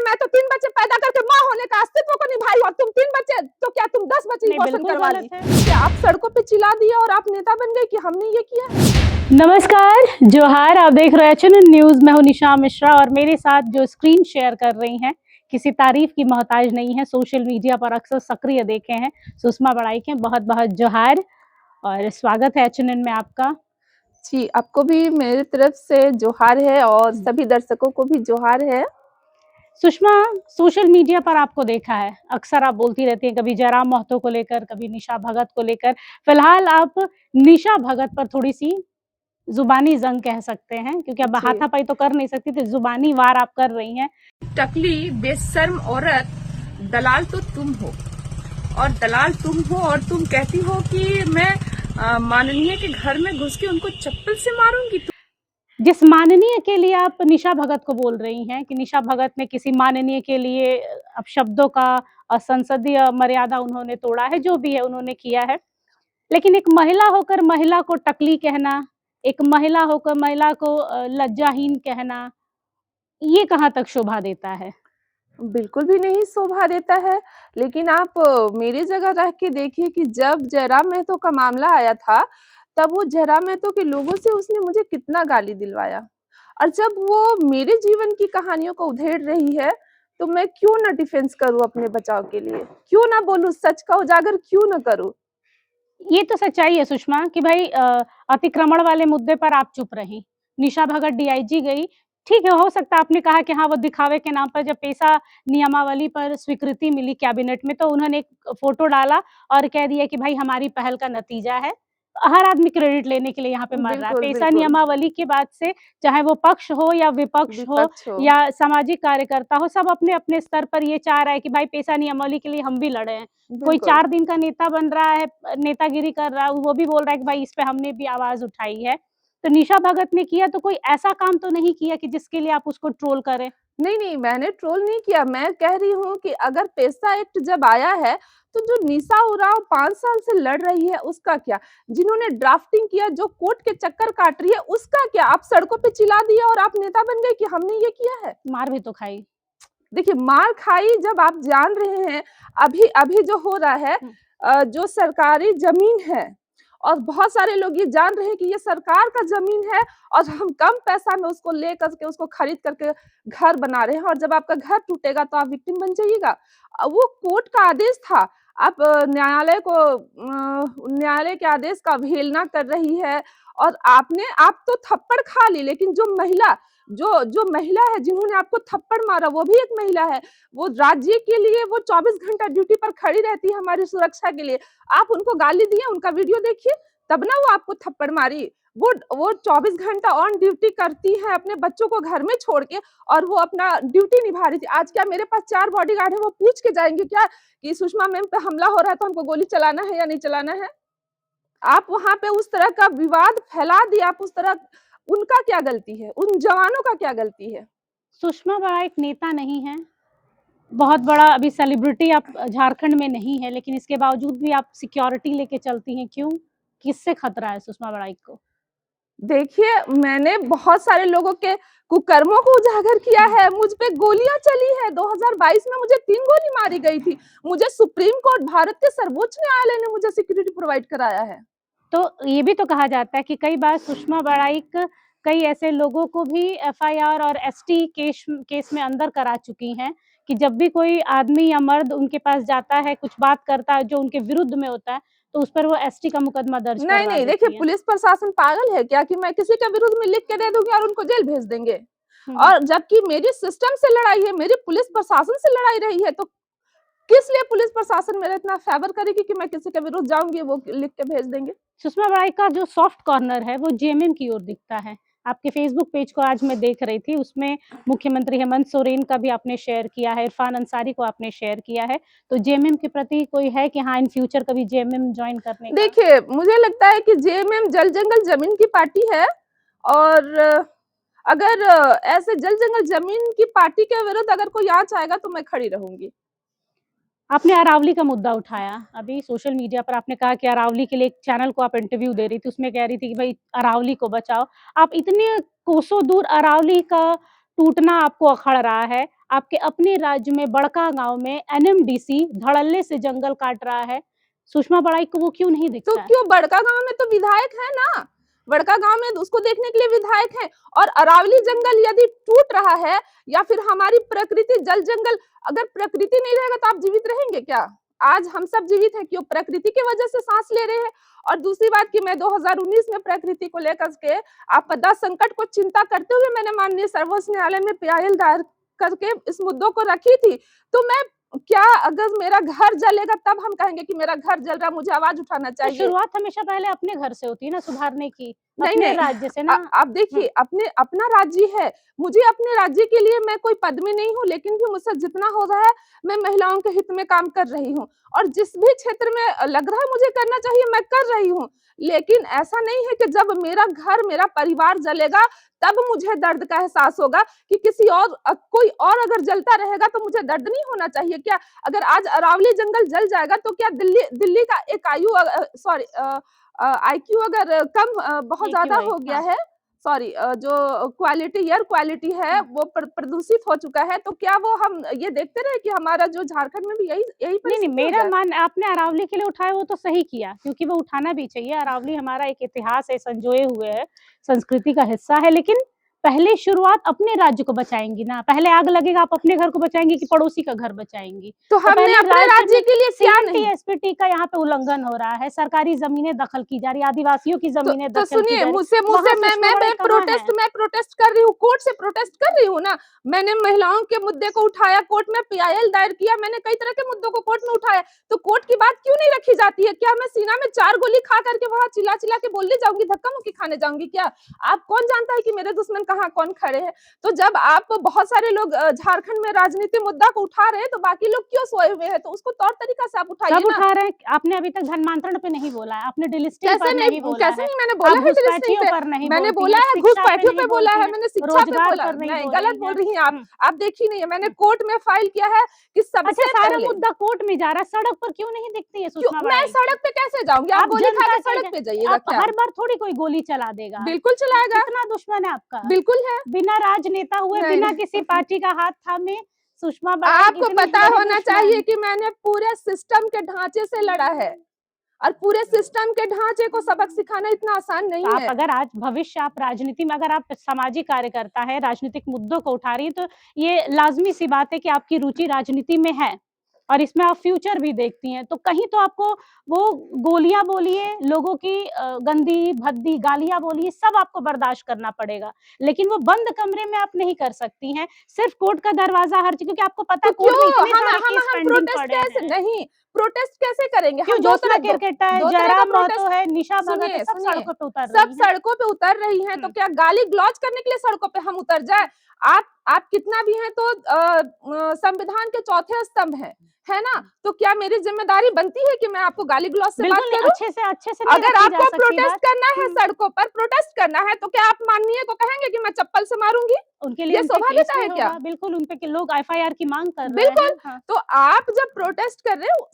मैं तो 3 बच्चे पैदा करके माँ होने का अस्तित्व को निभाई और तुम 3 बच्चे तो क्या तुम 10 बच्चे नहीं, पोषण बिल्कुल करवा गलत दी? है। क्या आप सड़कों पे चिल्ला दिए और आप नेता बन गए कि हमने ये किया है? नमस्कार, जोहार। आप देख रहे हैं एचएनएन न्यूज। मैं हूं निशा मिश्रा और मेरे साथ जो स्क्रीन शेयर कर रही हैं किसी तारीफ की मोहताज नहीं है, सोशल मीडिया पर अक्सर सक्रिय देखे हैं, सुषमा बड़ाई के बहुत बहुत जोहार और स्वागत है एचएनएन में आपका। जी, आपको भी मेरी तरफ से जोहार है और सभी दर्शकों को भी जोहार है। सुषमा, सोशल मीडिया पर आपको देखा है, अक्सर आप बोलती रहती हैं, कभी जयराम महतो को लेकर, कभी निशा भगत को लेकर। फिलहाल आप निशा भगत पर थोड़ी सी जुबानी जंग कह सकते हैं, क्योंकि अब जी। हाथापाई तो कर नहीं सकती थी, जुबानी वार आप कर रही हैं। टकली बेशर्म औरत, दलाल तो तुम हो और दलाल तुम हो और तुम कहती हो कि मैं माननीय के घर में घुस के उनको चप्पल से मारूंगी। जिस माननीय के लिए आप निशा भगत को बोल रही हैं कि निशा भगत ने किसी माननीय के लिए अपशब्दों का संसदीय मर्यादा उन्होंने तोड़ा है, जो भी है उन्होंने किया है, लेकिन एक महिला होकर महिला को टकली कहना, एक महिला होकर महिला को लज्जाहीन कहना, ये कहाँ तक शोभा देता है? बिल्कुल भी नहीं शोभा देता है, लेकिन आप मेरी जगह रह के देखिए कि जब जयराम महतो का मामला आया था, तब वो जयराम महतो के लोगों से उसने मुझे कितना गाली दिलवाया और जब वो मेरे जीवन की कहानियों को उधेड़ रही है, तो मैं क्यों ना डिफेंस करूँ अपने बचाव के लिए? क्यों ना बोलूँ, सच का उजागर क्यों ना करूँ? ये तो सच्चाई है सुषमा कि भाई अतिक्रमण वाले मुद्दे पर आप चुप रहीं। निशा भगत डीआईजी गई, ठीक है, हो सकता है आपने कहा कि हाँ, वो दिखावे के नाम पर जब पेशा नियमावली पर स्वीकृति मिली कैबिनेट में, तो उन्होंने एक फ़ोटो डाला और कह दिया कि भाई हमारी पहल का नतीजा है। हर आदमी क्रेडिट लेने के लिए यहाँ पे मर रहा है। बिल्कुल, पेशा बिल्कुल। नियमावली के बाद से चाहे वो पक्ष हो या विपक्ष हो विपक्ष हो। या सामाजिक कार्यकर्ता हो, सब अपने-अपने स्तर पर ये चाह रहा है कि भाई पेशा नियमावली के लिए हम भी लड़े हैं। कोई बिल्कुल। 4 दिन का नेता बन रहा है, नेतागिरी कर रहा है, वो भी बोल रहा है कि भाई इस पे हमने भी आवाज़ उठाई है। तो निशा भगत ने किया तो कोई ऐसा काम तो नहीं किया कि जिसके लिए आप उसको ट्रोल करें? नहीं, नहीं, मैंने ट्रोल नहीं किया। मैं कह रही हूँ कि अगर पेशा एक्ट जब आया है, तो जो निशा उरांव 5 साल से लड़ रही है, उसका क्या? जिन्होंने ड्राफ्टिंग किया, जो कोर्ट के चक्कर काट रही है, उसका क्या? आप सड़कों पे चिल्ला दिया और आप नेता बन गए कि हमने ये किया है। मार भी तो खाई। देखिए, मार खाई जब आप जान रहे हैं, अभी अभी जो हो रहा है हुँ। जो सरकारी ज़मीन है और बहुत सारे लोग ये जान रहे हैं कि ये सरकार का ज़मीन है और हम कम पैसा में उसको लेकर के उसको खरीद करके घर बना रहे हैं और जब आपका घर टूटेगा तो आप विक्टिम बन जाइएगा। वो कोर्ट का आदेश था, आप न्यायालय के आदेश का अवहेलना कर रही है और आप तो थप्पड़ खा ली, लेकिन जो महिला है जिन्होंने आपको थप्पड़ मारा वो भी एक महिला है। वो राज्य के लिए वो 24 घंटा ड्यूटी पर खड़ी रहती है हमारी सुरक्षा के लिए। आप उनको गाली दिए, उनका वीडियो देखिए, तब ना वो आपको थप्पड़ मारी। वो 24 घंटा ऑन ड्यूटी करती हैं अपने बच्चों को घर में छोड़ के और वो अपना ड्यूटी निभा रही थी। आज क्या मेरे पास 4 बॉडीगार्ड हैं, वो पूछ के जाएँगे क्या कि सुषमा मैम पे हमला हो रहा है तो हमको गोली चलाना है या नहीं चलाना है? आप वहाँ पे उस तरह का विवाद फैला दिया, आप उस तरह उनका क्या गलती है? उन जवानों का क्या गलती है? सुषमा बड़ा एक नेता नहीं है, बहुत बड़ा अभी सेलिब्रिटी आप झारखंड में नहीं है, लेकिन इसके बावजूद भी आप सिक्योरिटी लेके चलती हैं, क्यों? किससे खतरा है सुषमा बड़ाई को? देखिए, मैंने बहुत सारे लोगों के कुकर्मों को उजागर किया है, मुझ पे गोलियाँ चली हैं, 2022 में मुझे 3 गोली मारी गई थी। मुझे सुप्रीम कोर्ट, भारत के सर्वोच्च न्यायालय ने मुझे सिक्योरिटी प्रोवाइड कराया है। तो ये भी तो कहा जाता है कि कई बार सुषमा बड़ाइक कई ऐसे लोगों को भी एफआईआर और एसटी केस में अंदर करा चुकी हैं कि जब भी कोई आदमी या मर्द उनके पास जाता है, कुछ बात करता है जो उनके विरुद्ध में होता है, तो उस पर वो एसटी का मुकदमा दर्ज नहीं, करवा नहीं, देखिए देती हैं। पुलिस प्रशासन पागल है क्या कि मैं किसी के विरुद्ध में लिख के दे दूँगी और उनको जेल भेज देंगे? हुँ। और जबकि मेरी सिस्टम से लड़ाई है, मेरी पुलिस प्रशासन से लड़ाई रही है, तो किस लिए पुलिस प्रशासन मेरा इतना फ़ेवर करेगी कि मैं किसी के विरुद्ध जाऊँगी, वो लिख के भेज देंगे? सुषमा बड़ाई का जो सॉफ्ट कॉर्नर है वो जेएमएम की ओर दिखता है। आपके फेसबुक पेज को आज मैं देख रही थी, उसमें मुख्यमंत्री हेमंत सोरेन का भी आपने शेयर किया है, इरफान अंसारी को आपने शेयर किया है। तो जेएमएम के प्रति कोई है कि हाँ, इन फ्यूचर कभी जेएमएम जॉइन करने का? देखिए, मुझे लगता है कि जेएमएम जल-जंगल ज़मीन की पार्टी है और अगर ऐसे जल-जंगल ज़मीन की पार्टी के विरुद्ध अगर कोई आँच आएगा तो मैं खड़ी रहूँगी। आपने अरावली का मुद्दा उठाया, अभी सोशल मीडिया पर आपने कहा कि अरावली के लिए एक चैनल को आप इंटरव्यू दे रही थी, उसमें कह रही थी कि भाई अरावली को बचाओ। आप इतने कोसों दूर अरावली का टूटना आपको अखड़ रहा है, आपके अपने राज्य में बड़का गाँव में एनएमडीसी धड़ल्ले से जंगल काट रहा है, सुषमा बड़ाई को वो क्यों नहीं तो दिखता है? क्यों, बड़का गाँव में तो विधायक है ना, बड़का गाँव में उसको देखने के लिए विधायक हैं। और अरावली जंगल यदि टूट रहा है या फिर हमारी प्रकृति जल जंगल, अगर प्रकृति नहीं रहेगा तो आप जीवित रहेंगे क्या? आज हम सब जीवित हैं, क्यों? प्रकृति की वजह से सांस ले रहे हैं। और दूसरी बात कि मैं 2019 में प्रकृति को लेकर के आपदा संकट को चिंता करते हुए मैंने माननीय सर्वोच्च न्यायालय में पीआईएल दायर करके इस मुद्दों को रखी थी। तो मैं क्या, अगर मेरा घर जलेगा तब हम कहेंगे कि मेरा घर जल रहा है, मुझे आवाज उठाना तो चाहिए। शुरुआत हमेशा पहले अपने घर से होती है ना सुधारने की, नहीं, अपने नहीं। राज्य से ना। आप देखिए, अपने अपना राज्य है, मुझे अपने राज्य के लिए, मैं कोई पद में नहीं हूँ, लेकिन भी मुझसे जितना हो रहा है, मैं महिलाओं के हित में काम कर रही हूँ। और जिस भी क्षेत्र में लग रहा है मुझे करना चाहिए, मैं कर रही हूँ। लेकिन ऐसा नहीं है कि जब मेरा घर, मेरा परिवार जलेगा, तब मुझे दर्द का एहसास होगा कि किसी और कोई और अगर जलता रहेगा तो मुझे दर्द नहीं होना चाहिए क्या? अगर आज अरावली जंगल जल जाएगा तो क्या दिल्ली का एक आईक्यू अगर बहुत ज़्यादा एक्यूआई हो गया हाँ। है, जो क्वालिटी, एयर क्वालिटी है वो प्रदूषित हो चुका है, तो क्या वो हम ये देखते रहे कि हमारा जो झारखंड में भी यही यही नहीं, परिस्थिति हो मेरा जाए? मान आपने अरावली के लिए उठाया वो तो सही किया, क्योंकि वो उठाना भी चाहिए। अरावली हमारा एक इतिहास है, संजोए हुए है, संस्कृति का हिस्सा है, लेकिन पहले शुरुआत अपने राज्य को बचाएँगी ना, पहले आग लगेगा आप अपने घर को बचाएँगी कि पड़ोसी का घर बचाएँगी? तो तो हमने पहले अपने राज्य में के लिए क्या नहीं, सीएमटी, एसपीटी का यहाँ पे उल्लंघन हो रहा है, सरकारी ज़मीनें दखल की जा रही है, आदिवासियों की ज़मीनें तो दखल की सुनिए, जा रही मुझसे है, मुझसे वहाँ सुषमा बड़ाई कहाँ है? मैं प्रोटेस्ट कर रही हूँ, कोर्ट से प्रोटेस्ट कर रही हूँ ना। मैंने महिलाओं के मुद्दे को उठाया, कोर्ट में पीआईएल दायर किया, मैंने कई तरह के मुद्दों को कोर्ट में उठाया। तो कोर्ट की बात क्यों नहीं रखी जाती है? क्या मैं सीना में 4 गोली खा करके वहाँ चिल्ला-चिल्ला के बोलने जाऊँगी, धक्का-मुक्की खाने जाऊँगी क्या? आप, कौन जानता है कि मेरे दुश्मन कहाँ कौन खड़े हैं? तो जब आप, बहुत सारे लोग झारखंड में राजनीति मुद्दा को उठा रहे हैं, तो बाकी लोग क्यों सोए हुए हैं? तो उसको तौर तरीका से आप उठाइए सब ना। उठा रहे हैं, आपने अभी तक धर्मांतरण पे नहीं बोला है, आपने डिलिस्टिंग पर नहीं बोला कैसे है, नहीं मैंने बोला आप है डिलिस्टिंग घुसपैठियों पे, पर नहीं मैंने बोलती बोला हैं, है शिक्षा पे घुसपैठियों नहीं पे बोला बोलती है, हैं, मैंने शिक्षा पे रोजगार बोला, पर नहीं नहीं बोल गलत रही बोल हैं। रही हैं आप। हुँ। आप देखी नहीं है, मैंने हुँ। कोर्ट में फाइल किया है कि अच्छा, सबसे सारा पहले, मुद्दा कोर्ट में जा रहा है, सड़क पर क्यों नहीं दिखती है क्यों सुषमा मैं बड़ाई? सड़क पे कैसे जाऊँगी? आप आप गोली खा जनता के के सड़क ज पे जाइएगा आप क्या? हर बार थोड़ी कोई गोली चला देगा, बिल्कुल चलाएगा, कितना दुश्मन है आपका? बिल्कुल है। बिना राजनेता हुए, नहीं, बिना नहीं। किसी पार्टी का हाथ थामे सुषमा बड़ाई आपको इतनी पता बड़ी होना चाहिए दुश्मन। कि मैंने पूरे सिस्टम के ढांचे से लड़ा है, और पूरे सिस्टम के ढांचे को सबक सिखाना इतना आसान तो नहीं आप है। अगर आज भविष्य आप राजनीति में अगर आप सामाजिक कार्यकर्ता हैं, राजनीतिक मुद्दों को उठा रही हैं, तो ये लाज़मी सी बात है कि आपकी रुचि राजनीति में है और इसमें आप फ्यूचर भी देखती हैं। तो कहीं तो आपको वो गोलियाँ बोलिए, लोगों की गंदी, भद्दी गालियाँ बोलिए, सब आपको बर्दाश्त करना पड़ेगा। लेकिन वो बंद कमरे में आप नहीं कर सकती हैं, सिर्फ़ कोर्ट का दरवाज़ा हर चीज़, क्योंकि आपको पता तो है कोर्ट में क्यों इतने सारे केस हम पेंडिंग प्रोटेस्ट पड़े कैसे हैं। नहीं, प्रोटेस्ट कैसे करेंगे? क्यों हम ज्योत्सना केरकेट्टा है, 2 तरह का जयराम महतो प्रोटेस्ट, है, निशा भगत है, सुनिए, सब सुनिए, सड़कों पे उतर सब रही हैं। सड़कों पे उतर रही हैं, तो हुँ। क्या गाली-गलौज करने के लिए सड़कों पे हम उतर जाएँ? आप कितना भी हैं तो संविधान के चौथे स्तंभ हैं, है ना? तो क्या मेरी ज़िम्मेदारी बनती है कि मैं आपको गाली-गलौज से बात बिल्कुल नहीं, करूँ? अच्छे से नहीं अगर रखी जा आपको सकती प्रोटेस्ट बात। करना है, हुँ। सड़कों पर प्रोटेस्ट करना है, तो क्या आप माननीय को कहेंगे कि मैं चप्पल से मारूँगी? उनके लिए ये उन पे शोभा केस देता भी है क्या? होगा, बिल्कुल उन पे के लोग एफआईआर की माँग कर रहे बिल्कुल। हैं। हाँ। तो आप जब प्रोटेस्ट कर रहे हो,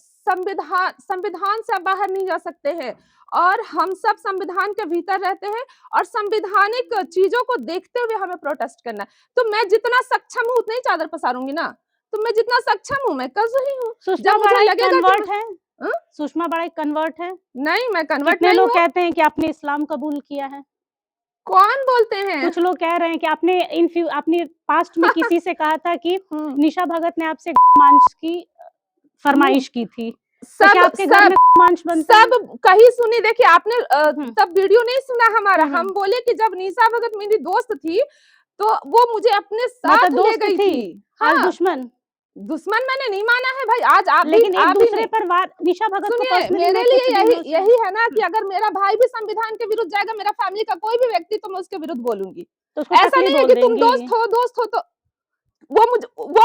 संविधान से आप बाहर नहीं जा सकते हैं, और हम सब संविधान के भीतर रहते हैं, और संवैधानिक चीज़ों को देखते हुए हमें प्रोटेस्ट करना है। तो मैं जितना सक्षम हूँ उतना ही चादर पसारूँगी ना, तो मैं जितना सक्षम हूँ मैं कर रही हूँ। सुषमा जब मुझे बड़ाई लगेगा कि कन्वर्ट है? अ, सुषमा बड़ाई कन्वर्ट है? नहीं, मैं कन्वर्ट कितने नहीं लोग हूँ। कहते हैं कि आपने इस्लाम कबूल किया है? कौन बोलते हैं? कुछ लोग कह रहे हैं कि आपने पास्ट में किसी से कहा था कि हुँ, निशा भगत ने आपसे मांस की हुँ, फरमाइश की थी। तो क्या सब आपके घर सब में मांस बनते हैं? सब कहीं सुनी, देखिए आपने हुँ, तब वीडियो नहीं सुना हमारा, हुँ, हुँ। हम बोले कि जब निशा भगत मेरी दोस्त थी, तो वो मुझे अपने मतलब साथ ले दोस्त गई थी, थी। आज हाँ, दुश्मन। दुश्मन मैंने नहीं माना है भाई, आज लेकिन एक आप भी दूसरे नहीं। पर वार निशा भगत को सुनिए, पर्सनली मेरे मैं लिए कुछ यही दिनों से यही है ना कि हुँ, अगर मेरा भाई भी संविधान के विरुद्ध जाएगा, मेरा फैमिली का कोई भी व्यक्ति, तो मैं उसके विरुद्ध बोलूँगी। तो उसको ऐसा शक्ली नहीं है बोल कि तुम देंगी। दोस्त हो तो वो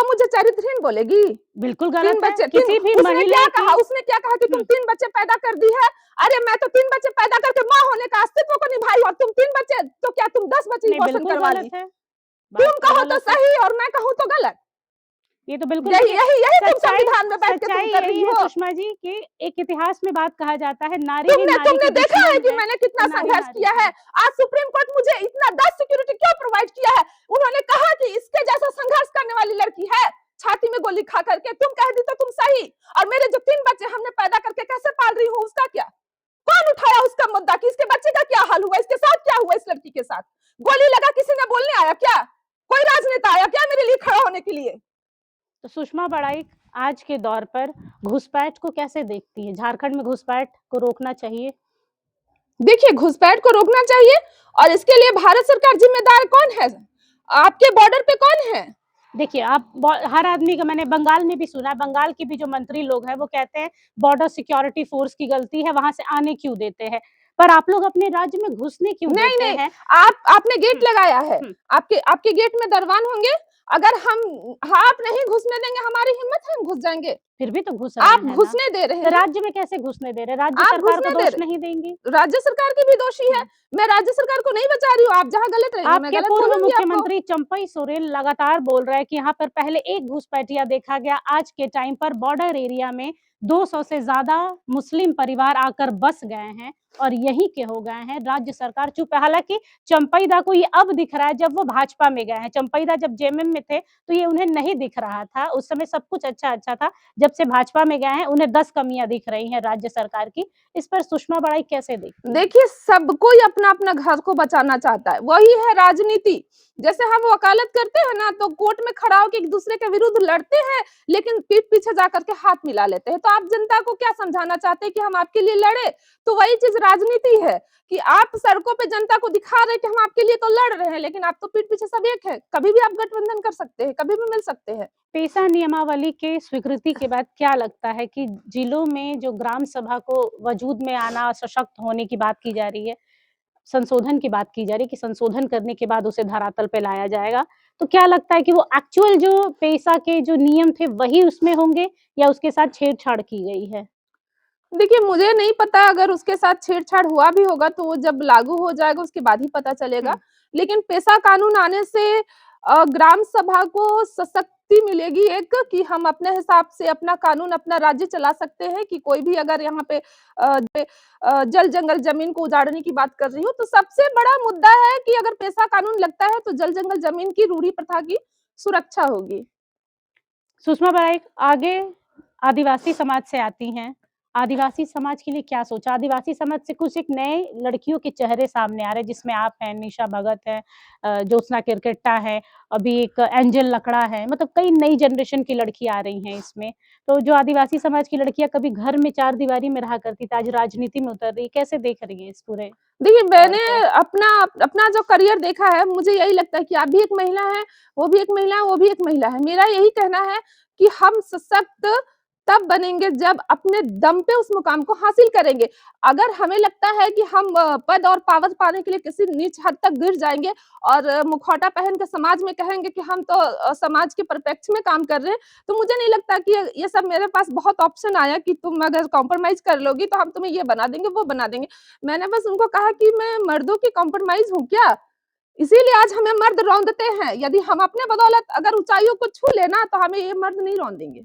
मुझे चरित्रहीन बोलेगी। बिल्कुल 3 गलत है, बच्चे, 3, किसी भी महिला की उसने क्या कहा कि तुम हुँ, 3 बच्चे पैदा कर दी है? अरे मैं तो 3 बच्चे पैदा करके माँ होने का अस्तित्व को निभाई, और तुम 3 बच्चे, तो क्या तुम 10 बच्चे की नहीं पोषण बिल्कुल करवा दी? गलत है, बात तुम तो कहो तो गलत है। सही और मैं कहूँ तो गलत। ये तो बिल्कुल यही देखिए यही यही तुम सच्चाई संविधान में बैठ के तुम सच्चाई कर यही रही है हो। सुषमा जी कि एक इतिहास में बात कहा जाता है नारी ही तुमने नारी तुमने की देखा है दुश्मन कि है, मैंने कितना नारी संघर्ष नारी किया की। है? आज सुप्रीम कोर्ट मुझे इतना 10 सिक्योरिटी क्यों प्रोवाइड किया है? उन्होंने कहा कि इसके जैसा संघर्ष करने वाली लड़की है, छाती में गोली खा करके तुम कह दी तो तुम सही, और मेरे जो 3 बच्चे हमने पैदा करके कैसे पाल रही हूँ उसका क्या? कौन उठाया उसका मुद्दा कि इसके बच्चे का क्या हाल हुआ, इसके साथ क्या हुआ, इस लड़की के साथ गोली लगा, किसी ने बोलने आया क्या? कोई राजनेता आया क्या मेरे लिए खड़ा होने के लिए? तो सुषमा बड़ाई आज के दौर पर घुसपैठ को कैसे देखती है? झारखंड में घुसपैठ को रोकना चाहिए? देखिए, घुसपैठ को रोकना चाहिए, और इसके लिए भारत सरकार जिम्मेदार कौन है? आपके बॉर्डर पे कौन है? देखिए, आप हर आदमी का, मैंने बंगाल में भी सुना, बंगाल के भी जो मंत्री लोग हैं वो कहते हैं बॉर्डर सिक्योरिटी फोर्स की गलती है, वहां से आने क्यों देते हैं, पर आप लोग अपने राज्य में घुसने क्यों नहीं देते नहीं, हैं? आपने गेट लगाया है, हम्म, आपके आपके गेट में दरबान होंगे, अगर हम आप नहीं घुसने देंगे, हमारी हिम्मत है, हम घुस जाएंगे। फिर भी तो घुस रहे आप हैं ना। घुसने दे रहे तो हैं, राज्य में कैसे घुसने दे रहे? राज्य आप सरकार को घुसने दे दोष रहे, नहीं देंगे? राज्य सरकार की भी दोषी है। मैं राज्य सरकार को नहीं बचा रही हूँ, आप जहाँ गलत रहेंगे मैं आपके गलत पूर्व बोलूंगी आपको। मुख्यमंत्री चंपई सोरेन लगातार बोल रहे हैं कि यहाँ पर पहले एक घुसपैठिया देखा गया, आज के टाइम पर बॉर्डर एरिया में 200 से ज्यादा मुस्लिम परिवार आकर बस गए हैं और यहीं के हो गए हैं। राज्य सरकार चुप है। हालांकि चंपईदा को ये अब दिख रहा है जब वो भाजपा में गए हैं। चंपईदा जब जेएमएम में थे तो ये उन्हें नहीं दिख रहा था, उस समय सब कुछ अच्छा अच्छा था। जब से भाजपा में गए हैं उन्हें 10 कमियां दिख रही हैं राज्य सरकार की। इस पर सुषमा बड़ाई कैसे देखती है? देखिए, सब कोई अपना-अपना घर को बचाना चाहता है, वही है राजनीति। जैसे हम वकालत करते हैं ना, तो कोर्ट में खड़ा होके एक-दूसरे के विरुद्ध लड़ते हैं, लेकिन पीठ पीछे जाकर के हाथ मिला लेते हैं। तो आप जनता को क्या समझाना चाहते हैं कि हम आपके लिए लड़े? तो वही चीज़ राजनीति है कि आप सड़कों पे जनता को दिखा रहे हैं कि हम आपके लिए तो लड़ रहे हैं, लेकिन आप तो पीठ पीछे सब एक है। कभी भी आप गठबंधन कर सकते हैं, कभी भी मिल सकते हैं। पेशा नियमावली के स्वीकृति के बाद क्या लगता है कि जिलों में जो ग्राम सभा को वजूद में आना, सशक्त होने की बात की जा रही है, संशोधन की बात की जा रही है कि संशोधन करने के बाद उसे धरातल पे लाया जाएगा। तो क्या लगता है कि वो एक्चुअल जो पेशा के जो नियम थे वही उसमें होंगे या उसके साथ छेड़छाड़ की गई है? देखिए, मुझे नहीं पता, अगर उसके साथ छेड़छाड़ हुआ भी होगा तो वो जब लागू हो जाएगा उसके बाद ही पता चलेगा। हुँ। लेकिन पेशा कानून आने से ग्राम सभा को सशक्ति मिलेगी एक, कि हम अपने हिसाब से अपना कानून, अपना राज्य चला सकते हैं, कि कोई भी अगर यहाँ पे जल-जंगल ज़मीन को उजाड़ने की बात कर रही हूँ, तो सबसे बड़ा मुद्दा है कि अगर पेशा कानून लगता है तो जल-जंगल ज़मीन की रूढ़ी प्रथा की सुरक्षा होगी। सुषमा बराइक आगे आदिवासी समाज से आती हैं। आदिवासी समाज के लिए क्या सोचा? आदिवासी समाज से कुछ एक नए लड़कियों के चेहरे सामने आ रहे हैं जिसमें आप हैं, निशा भगत है, ज्योत्सना किरकेट्टा है, अभी एक एंजल लकड़ा है, मतलब कई नई जनरेशन की लड़कियाँ आ रही हैं इसमें। तो जो आदिवासी समाज की लड़कियाँ कभी घर में चारदीवारी में रहा करती थी, आज राजनीति में उतर रही है, कैसे देख रही हैं इस पूरे देखिए, दौर मैंने को? अपना अपना जो करियर देखा है, मुझे यही लगता है कि आप भी एक महिला हैं, वो भी एक महिला है, वो भी एक महिला है। मेरा यही कहना है कि हम सशक्त तब बनेंगे जब अपने दम पे उस मुकाम को हासिल करेंगे। अगर हमें लगता है कि हम पद और पावर पाने के लिए किसी नीच हद तक गिर जाएँगे और मुखौटा पहन के समाज में कहेंगे कि हम तो समाज के परिप्रेक्ष्य में काम कर रहे हैं, तो मुझे नहीं लगता कि ये सब मेरे पास बहुत ऑप्शन आया कि तुम अगर कॉम्प्रोमाइज़ कर लोगी, तो हम तुम्हें ये बना देंगे, वो बना देंगे। मैंने बस उनको कहा कि मैं मर्दों की कॉम्प्रोमाइज़ हूँ क्या? इसीलिए आज हमें मर्द रौंदते हैं। यदि हम अपने बदौलत अगर ऊँचाइयों को छू लें ना, तो हमें ये मर्द नहीं रौंदेंगे।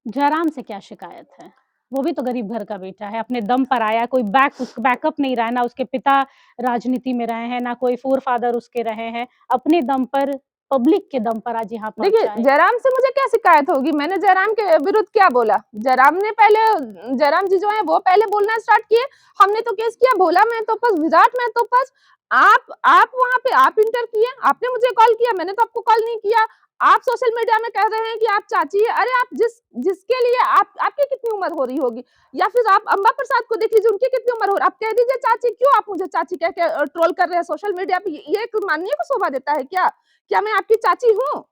जयराम से क्या शिकायत है? वो भी तो गरीब घर का बेटा है, अपने दम पर आया है, कोई बैकअप नहीं रहा है, ना उसके पिता राजनीति में रहे हैं, ना कोई फ़ोर-फ़ादर उसके रहे हैं, अपने दम पर, पब्लिक के दम पर आज यहाँ देखिए, पहुँचा है। जयराम से मुझे क्या शिकायत होगी? मैंने जयराम के विरुद्ध क्या बोला? जयराम जी जो हैं वो पहले बोलना स्टार्ट किए, हमने तो केस किया भोला महतो पर, विराट महतो पर। आप वहाँ पे आप इंटर किए, आपने मुझे कॉल किया, मैंने तो आपको कॉल नहीं किया। आप सोशल मीडिया में कह रहे हैं कि आप चाची हैं। अरे आप जिसके लिए आपकी कितनी उम्र हो रही होगी? या फिर आप अम्बा प्रसाद को देख लीजिए, उनकी कितनी उम्र हो रही है? आप कह दीजिए चाची, क्यों आप मुझे चाची कह के ट्रोल कर रहे हैं सोशल मीडिया पे? ये एक माननीय को शोभा देता है क्या? क्या मैं आपकी चाची हूँ?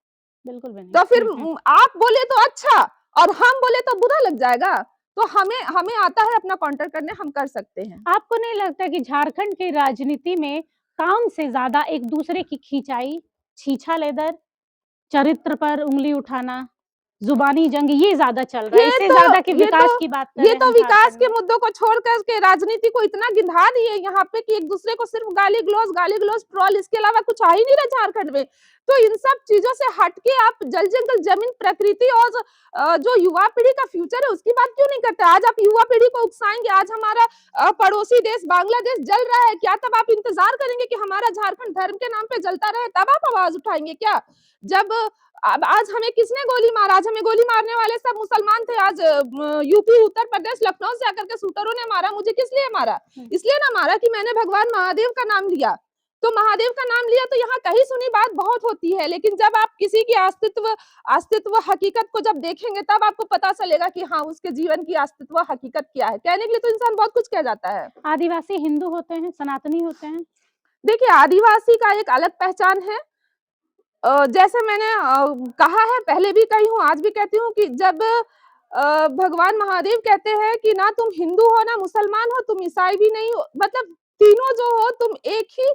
बिल्कुल भी नहीं। तो फिर हुँ। आप बोले तो अच्छा और हम बोले तो बुरा लग जाएगा। तो हमें हमें आता है अपना काउंटर करने, हम कर सकते हैं। आपको नहीं लगता कि झारखंड की राजनीति में काम से ज़्यादा एक-दूसरे की खिंचाई, छीछा-लेदर, चरित्र पर उँगली उठाना, ज़ुबानी जंग ये ज़्यादा चल रहा है, ये इससे तो ज़्यादा कि ये तो विकास की बात कर ये रहे हैं तो हम विकास झारखंड के में। मुद्दों को छोड़ कर के राजनीति को इतना गिंधा दिए यहाँ पे कि एक दूसरे को सिर्फ गाली-गलौज, ट्रोल, इसके अलावा कुछ आ ही नहीं रहा झारखंड में। तो इन सब चीज़ों से हट के आप जल-जंगल, ज़मीन, प्रकृति और जो युवा पीढ़ी का फ्यूचर है उसकी बात क्यों नहीं करते? आज आप युवा पीढ़ी को उकसाएँगे, आज हमारा पड़ोसी देश बांग्लादेश जल रहा है, क्या तब आप इंतज़ार करेंगे कि हमारा झारखंड धर्म के नाम पे जलता रहे, तब आप आवाज़ उठाएँगे क्या? जब अब आज हमें किसने गोली मारा? आज हमें गोली मारने वाले सब मुसलमान थे। आज यूपी, उत्तर प्रदेश, लखनऊ से आकर के शूटरों ने मारा। मुझे किस लिए मारा? हुँ। इसलिए ना मारा कि मैंने भगवान महादेव का नाम लिया। तो महादेव का नाम लिया तो यहाँ कही सुनी बात बहुत होती है, लेकिन जब आप किसी की अस्तित्व हकीकत को जब देखेंगे तब आपको पता चलेगा कि हाँ, उसके जीवन की अस्तित्व हकीकत क्या है। कहने के लिए तो इंसान बहुत कुछ कह जाता है। आदिवासी हिंदू होते हैं, सनातनी होते हैं। देखिए, आदिवासी का एक अलग पहचान है। जैसे मैंने कहा है, पहले भी कही हूँ, आज भी कहती हूँ कि जब भगवान महादेव कहते हैं कि ना तुम हिंदू हो, ना मुसलमान हो, तुम ईसाई भी नहीं हो, मतलब तीनों जो हो तुम एक ही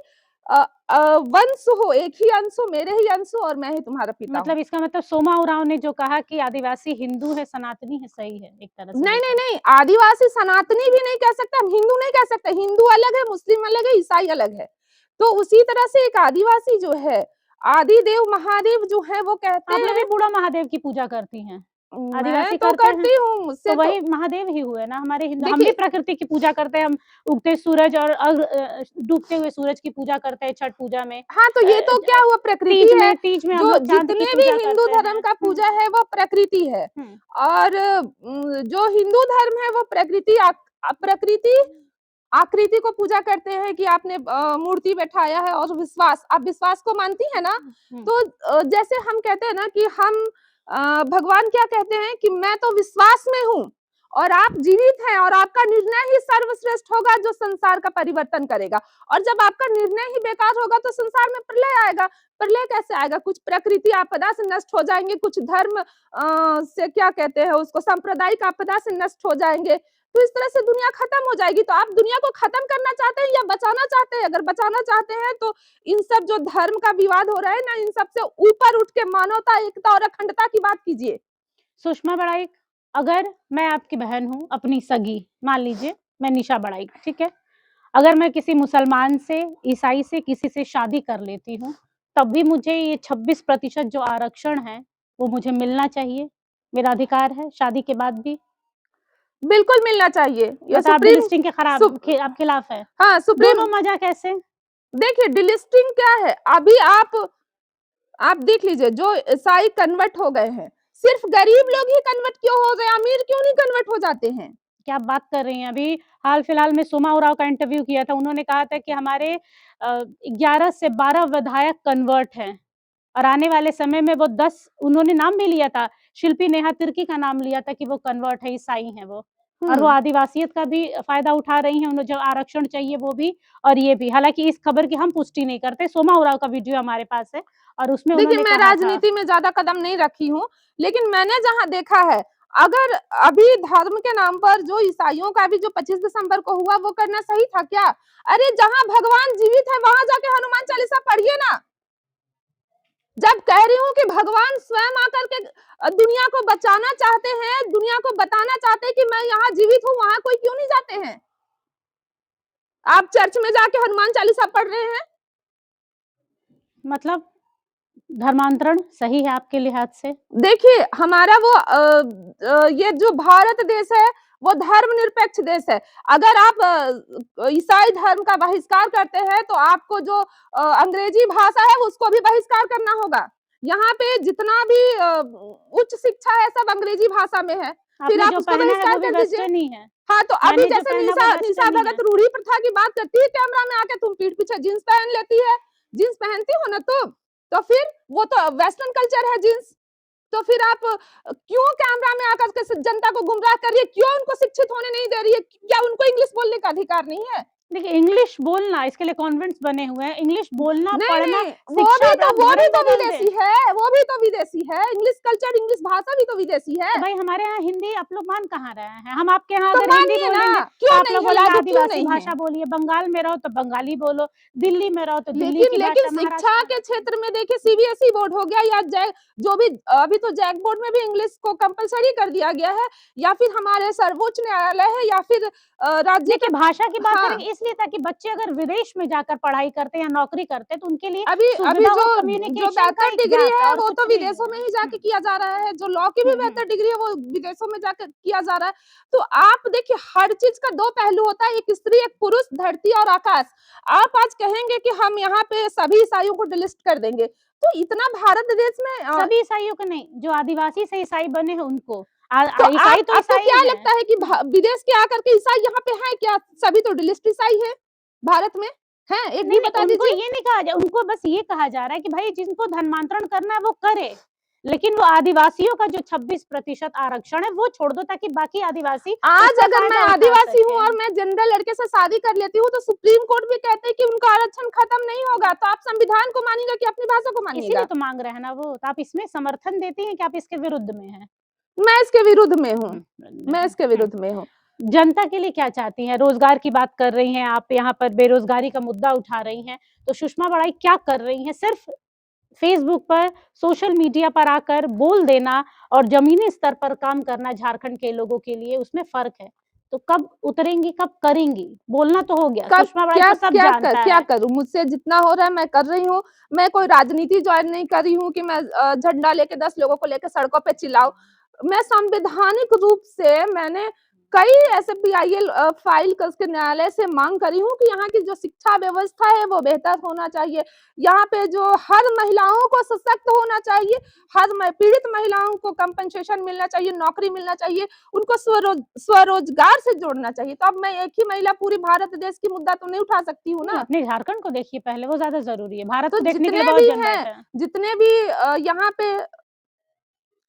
वंश हो, एक ही अंश हो, मेरे ही अंश हो और मैं ही तुम्हारा पिता हूँ। मतलब इसका मतलब सोमा उरांव ने जो कहा कि आदिवासी हिंदू है, सनातनी है, सही है एक तरह से नहीं, नहीं, देखा नहीं, आदिवासी सनातनी भी नहीं कह सकते, हम हिंदू नहीं कह सकते। हिंदू अलग है, मुस्लिम अलग है, ईसाई अलग है। तो उसी तरह से एक आदिवासी जो है, आदिदेव महादेव जो है वो कहते आप लोग भी हैं। बूढ़ा महादेव की पूजा करती हैं, मैं आदिवासी तो करते हैं? करती हूँ, तो मुझसे तो वही महादेव ही हुए ना हमारे हिंदू हम भी देखिए। प्रकृति की पूजा करते हैं, हम उगते सूरज और डूबते हुए सूरज की पूजा करते हैं छठ पूजा में। हाँ, तो ये तो क्या हुआ, प्रकृति है। तीज में हम जो लोग चाँद की जितने भी पूजा हिंदू करते धर्म हैं। का हुँ, पूजा है वो प्रकृति है। हुँ। और जो हिंदू धर्म है वो प्रकृति आकृति को पूजा करते हैं कि आपने मूर्ति बैठाया है और विश्वास, आप विश्वास को मानती हैं ना? हुँ। तो जैसे हम कहते हैं ना कि हम भगवान क्या कहते हैं कि मैं तो विश्वास में हूँ और आप जीवित हैं और आपका निर्णय ही सर्वश्रेष्ठ होगा जो संसार का परिवर्तन करेगा। और जब आपका निर्णय ही बेकार होगा तो संसार में प्रलय आएगा। प्रलय कैसे आएगा? कुछ प्रकृति आपदा से नष्ट हो जाएँगे, कुछ धर्म से क्या कहते हैं उसको, सांप्रदायिक आपदा से नष्ट हो जाएँगे। तो इस तरह से दुनिया खत्म हो जाएगी। तो आप दुनिया को खत्म करना चाहते हैं या बचाना चाहते हैं? अगर बचाना चाहते हैं तो इन सब जो धर्म का विवाद हो रहा है ना, इन सब से ऊपर उठ के मानवता, एकता और अखंडता की बात कीजिए। सुषमा बड़ाइक, अगर मैं आपकी बहन हूँ, अपनी सगी, मान लीजिए मैं निशा बड़ाइक, ठीक है? अगर मैं किसी मुसलमान से, ईसाई से, किसी से शादी कर लेती हूँ, तब भी मुझे ये 26% जो आरक्षण है, वो मुझे मिलना चाहिए, मेरा अधिकार है शादी के बाद भी। बिल्कुल मिलना चाहिए। ये मतलब आप सुप्रीम डिलिस्टिंग के सु आप खिलाफ हैं। हाँ, सुप्रीम दोनों मज़ा कैसे? देखिए डिलिस्टिंग क्या है? अभी आप देख लीजिए जो ईसाई कन्वर्ट हो गए हैं, सिर्फ़ गरीब लोग ही कन्वर्ट क्यों हो गए? अमीर क्यों नहीं कन्वर्ट हो जाते हैं? क्या बात कर रही हैं? अभी हाल-फिलहाल में सोमा उरांव का इंटरव्यू किया था, उन्होंने कहा था कि हमारे 11 से 12 विधायक कन्वर्ट हैं और आने वाले समय में वो 10 उन्होंने नाम भी लिया था, शिल्पी नेहा तिर्की का नाम लिया था कि वो कन्वर्ट है, ईसाई हैं वो। और वो हुँ। आदिवासियत का भी फ़ायदा उठा रही हैं, उन्हें जो आरक्षण चाहिए वो भी और ये भी। हालाँकि इस खबर की हम पुष्टि नहीं करते, सोमा उरांव का वीडियो हमारे पास है और उसमें देखिए, उन्होंने मैं कहा था। राजनीति में ज़्यादा कदम नहीं रखी हूँ, लेकिन मैंने जहाँ देखा है, अगर अभी धर्म के नाम पर जो ईसाइयों का भी जो 25 दिसंबर को हुआ, वो करना सही था क्या? अरे, जहाँ भगवान जीवित है, वहाँ जाके हनुमान चालीसा पढ़िए ना। जब कह रही हूँ कि भगवान स्वयं आकर के दुनिया को बचाना चाहते हैं, दुनिया को बताना चाहते हैं कि मैं यहाँ जीवित हूँ, वहाँ कोई क्यों नहीं जाते हैं? आप चर्च में जाके हनुमान चालीसा पढ़ रहे हैं? मतलब धर्मांतरण सही है आपके लिहाज से? देखिए, हमारा वो ये जो भारत देश है, वो धर्मनिरपेक्ष देश है। अगर आप ईसाई धर्म का बहिष्कार करते हैं, तो आपको जो अंग्रेजी भाषा है, उसको भी बहिष्कार करना होगा। यहाँ पे जितना भी उच्च शिक्षा है, सब अंग्रेजी भाषा में है। फिर आपने आप जो उसको पहना है बहिष्कार वो भी कर दीजिए। वेस्टर्न ही है। हाँ, तो अभी मैंने जो जैसे पहना वो निशा वेस्टर्न ही है। भगत रूढ़ी प्रथा की बात करती है कैमरा में आके, तुम पीठ पीछे जीन्स पहन लेती है। जीन्स पहनती हो ना तुम? तो फिर वो तो वेस्टर्न कल्चर है जीन्स। तो फिर आप क्यों कैमरा में आकर के जनता को गुमराह कर रही है? क्यों उनको शिक्षित होने नहीं दे रही है? क्या उनको इंग्लिश बोलने का अधिकार नहीं है? देखिए इंग्लिश बोलना, इसके लिए कॉन्वेंट्स बने हुए हैं, इंग्लिश बोलना, नहीं, पढ़ना, नहीं, शिक्षा वो प्राप्त भी धर्म तो बदल विदेशी दे। है, वो भी तो विदेशी है। इंग्लिश कल्चर, इंग्लिश भाषा भी तो विदेशी है। तो भाई हमारे यहाँ हिंदी आप लोग मान कहाँ रहे हैं? हम आपके यहाँ तो अगर हिंदी मानिए ना, बोलेंगे, तो क्यों आप नहीं लोग है? बोलेंगे लागू क्यों आदिवासी नहीं है? भाषा बोलिए, बंगाल में रहो तो बंगाली बोलो, दिल्ली में रहो तो दिल्ली लेकिन की लेकिन भाषा, शिक्षा महाराष्ट्र के क्षेत्र में देखिए सीबीएसई बोर्ड हो गया या जैक, जो भी अभी तो जैक बोर्ड में भी इंग्लिश को कंपलसरी कर दिया गया है, या फिर हमारे सर्वोच्च न्यायालय है, या फिर राज्य देखिए का। भाषा की बात हाँ, करेंगे इसलिए ताकि बच्चे अगर विदेश में जाकर पढ़ाई करते हैं या नौकरी करते हैं तो उनके लिए अभी अभी सुविधा जो हो, जो कम्युनिकेशन का बेहतर एक डिग्री गैप है है और वो तो कुछ नहीं विदेशों में है। ही जाके किया जा रहा है, जो लॉ की भी हुँ। बेहतर डिग्री है वो विदेशों में जाकर किया जा रहा है। तो आप देखिए हर चीज का दो पहलू होता है, एक स्त्री, एक पुरुष, धरती और आकाश। आप आज कहेंगे कि हम यहाँ पे सभी ईसाइयों को डिलिस्ट कर देंगे, तो इतना भारत देश में सभी ईसाइयों को नहीं, जो आदिवासी से ईसाई बने हैं उनको। तो ईसाई तो आपको ईसाई क्या हैं। लगता है कि विदेश के आकर के ईसाई यहाँ पे हैं क्या? सभी तो डिलिस्ट ईसाई हैं भारत में, हैं? एक नहीं, भी नहीं, बता उनको दीजिए। ये नहीं कहा जा, उनको बस ये कहा जा रहा है कि भाई जिनको धर्मांतरण करना है वो करे, लेकिन वो आदिवासियों का जो 26% आरक्षण है वो छोड़ दो ताकि बाकी आदिवासी आज उसका अगर मैं फ़ायदा उठा आदिवासी हूँ और सकें। मैं जनरल लड़के से शादी कर लेती हूँ, तो सुप्रीम कोर्ट भी कहते हैं कि उनका आरक्षण खत्म नहीं होगा, तो आप संविधान को मानिएगा कि अपनी भाषा को इसीलिए मानिएगा? तो माँग रहे हैं ना वो, तो आप इसमें समर्थन देती हैं कि आप इसके विरुद्ध में हैं? मैं इसके विरुद्ध में हूँ, मैं इसके हुँ। विरुद्ध में हूँ। जनता के लिए क्या चाहती हैं? रोज़गार की बात कर रही हैं आप, यहाँ पर बेरोज़गारी का मुद्दा उठा रही हैं, तो सुषमा बड़ाई क्या कर रही हैं? सिर्फ़ फेसबुक पर, सोशल मीडिया पर आकर बोल देना और ज़मीनी स्तर पर काम करना झारखंड के लोगों के लिए, उसमें फ़र्क है। तो कब उतरेंगी, कब करेंगी? बोलना तो हो गया, कब सुषमा बड़ाई को सब जानता क्या है। करूँ? मुझसे जितना हो रहा है मैं कर रही हूँ। मैं कोई राजनीति जॉइन नहीं कर रही हूँ कि मैं झंडा लेके 10 लोगों को लेके सड़कों पे चिल्लाऊँ। मैं संवैधानिक रूप से मैंने कई ऐसे पीआईएल फाइल करके न्यायालय से माँग करी हूँ कि यहाँ की जो शिक्षा व्यवस्था है वो बेहतर होना चाहिए। यहाँ पे जो हर महिलाओं को सशक्त होना चाहिए, हर पीड़ित महिलाओं को कंपनसेशन मिलना चाहिए, नौकरी मिलना चाहिए, उनको स्वरोजगार से जोड़ना चाहिए। तो अब मैं एक ही महिला पूरी भारत देश की मुद्दा तो नहीं उठा सकती हूँ नहीं, ना। अपने झारखंड को देखिए पहले, वो ज़्यादा ज़रूरी है। भारत तो को देखने के लिए बहुत जन बैठे हैं। जितने भी यहाँ पे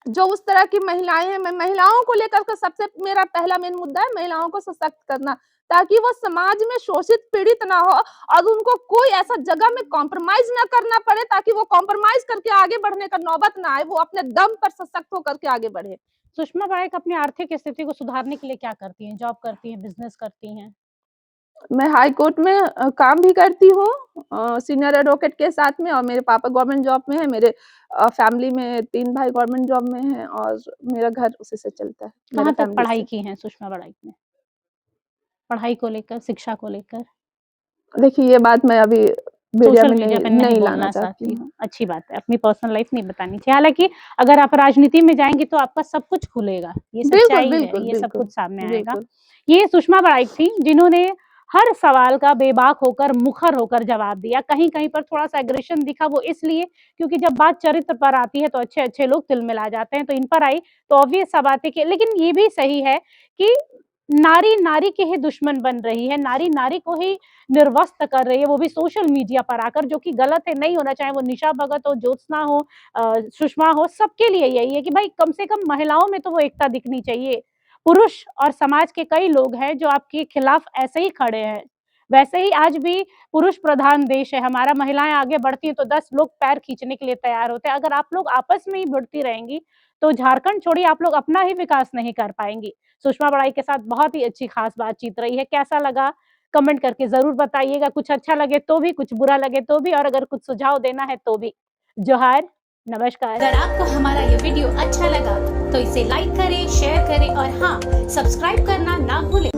जो उस तरह की महिलाएँ हैं, मैं महिलाओं को लेकर के सबसे मेरा पहला मेन मुद्दा है महिलाओं को सशक्त करना, ताकि वो समाज में शोषित, पीड़ित ना हो और उनको कोई ऐसा जगह में कॉम्प्रोमाइज़ ना करना पड़े, ताकि वो कॉम्प्रोमाइज़ करके आगे बढ़ने का नौबत ना आए, वो अपने दम पर सशक्त होकर के आगे बढ़े। सुषमा बड़ाई अपनी आर्थिक स्थिति को सुधारने के लिए क्या करती हैं? जॉब करती हैं, बिज़नेस करती हैं? मैं हाई कोर्ट में काम भी करती हूँ सीनियर एडवोकेट के साथ में, और मेरे पापा गवर्नमेंट जॉब में हैं, मेरे फैमिली में 3 भाई गवर्नमेंट जॉब में हैं और मेरा घर उसी से चलता है, मेरा कहाँ तक फैमिली पढ़ाई से। की हैं सुषमा बड़ाई ने? पढ़ाई को लेकर, शिक्षा को लेकर? देखिए, ये बात मैं अभी मीडिया सोशल में मीडिया पे नहीं नहीं लाना बोलना चाहती चाहती हूँ। हूँ, अच्छी बात है, अपनी पर्सनल लाइफ़ नहीं बतानी चाहिए। हालाँकि अगर आप राजनीति में जाएँगी तो आपका सब कुछ खुलेगा, ये बिल्कुल, सच्चाई है, बिल्कुल, ये सब बिल्कुल, कुछ सामने आएगा। बिल्कुल। ये सुषमा बड़ाई थी जिन्होंने हर सवाल का बेबाक होकर, मुखर होकर जवाब दिया। कहीं-कहीं पर थोड़ा-सा एग्रेशन दिखा, वो इसलिए क्योंकि जब बात चरित्र पर आती है तो अच्छे-अच्छे लोग तिलमिला जाते हैं, तो इन पर आई तो ऑब्वियस सा बात है कि लेकिन ये भी सही है कि नारी, नारी के ही दुश्मन बन रही है, नारी, नारी को ही निर्वस्त्र कर रही है, वो भी सोशल मीडिया पर आकर, जो कि गलत है, नहीं होना चाहिए। वो निशा भगत हो, ज्योत्सना हो सुषमा हो, सबके लिए यही है कि भाई कम से कम महिलाओं में तो वो एकता दिखनी चाहिए। पुरुष और समाज के कई लोग हैं जो आपके खिलाफ ऐसे ही खड़े हैं। वैसे ही आज भी पुरुष प्रधान देश है हमारा, महिलाएँ आगे बढ़ती हैं तो 10 लोग पैर खींचने के लिए तैयार होते हैं। अगर आप लोग आपस में ही भिड़ती रहेंगी, तो झारखंड छोड़िए आप लोग अपना ही विकास नहीं कर पाएँगी। सुषमा बड़ाई के साथ बहुत ही अच्छी खास बातचीत रही है। कैसा लगा? कमेंट करके ज़रूर बताइएगा। कुछ अच्छा लगे तो भी, कुछ बुरा लगे तो भी और अगर कुछ सुझाव देना है तो भी। जोहार, नमस्कार। अगर आपको हमारा ये वीडियो अच्छा लगा तो इसे लाइक करें, शेयर करें और हाँ, सब्सक्राइब करना ना भूलें।